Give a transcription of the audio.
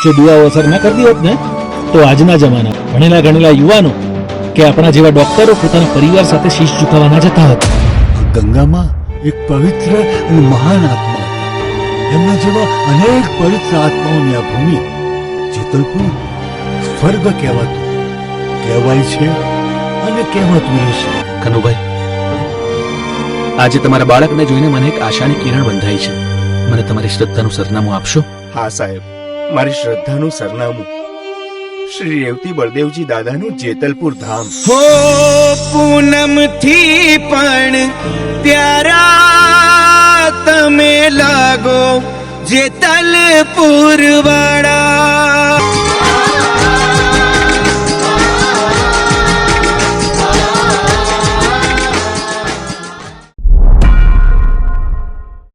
જો દુઆઓ અસર ન કરતી હોત ને તો આજના જમાના ભણેલા ગણેલા યુવાનો કે આપણા જેવા ડોક્ટરો પોતાના પરિવાર સાથે શીશ ઝુકાવવા ના જતા હોત. ગંગામાં એક પવિત્ર અને મહાન આત્મા હતા. એમના જેવા અનેક પવિત્ર આત્માઓની આ ભૂમિ જેતલપુર સ્વર્ગ કહેવાય છે અને કહેવાતું રહેશે. કનુભાઈ, આજે તમારા બાળકને જોઈને મને એક આશાની કિરણ બંધાઈ છે. મને તમારી શ્રદ્ધાનું સરનામું આપશો? હા સાહેબ, મારી શ્રદ્ધાનું સરનામું શ્રી રેવતી બળદેવજી દાદાનું જેતલપુર ધામ. હો પૂનમ થી પણ પ્યારા તમે લાગો જેતલપુર વાળા.